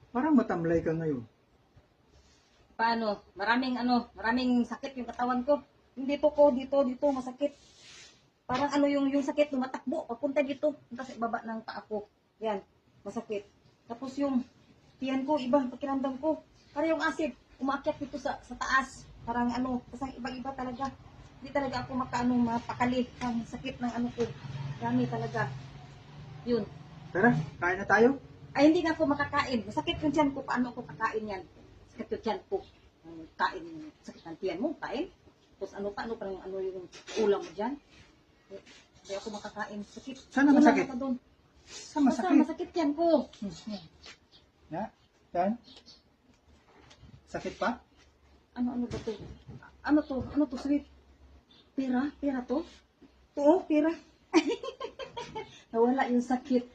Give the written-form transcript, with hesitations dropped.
Parang matamlay ka ngayon. Paano? Maraming sakit yung katawan ko. Yung dito, masakit. Parang yung sakit, tumatakbo, papunta dito, punta sa ibaba ng paa ko. Yan, masakit. Tapos yung tiyan ko, iba, pakiramdam ko. Parang yung acid, umaakyat dito sa taas. Parang kasi iba-iba talaga. Hindi talaga ako mapakali. Ang sakit ng ko. Dami talaga. Yun. Tara, kain na tayo. Ay, hindi na ako makakain. Masakit yung tiyan ko. Paano ako kakain yan? Sakit yung tiyan ko. Kain, sakit ng tiyan mo, kain. Tapos ano pa yung ulam mo dyan. Hindi ako makakain. Sakit. Sana masakit? Saan Masakit. masakit? Masakit yan ko. Yan. Sakit pa? Ano ba to? Ano to, sweet? Pera to? Oo, pera. Nawala yung sakit.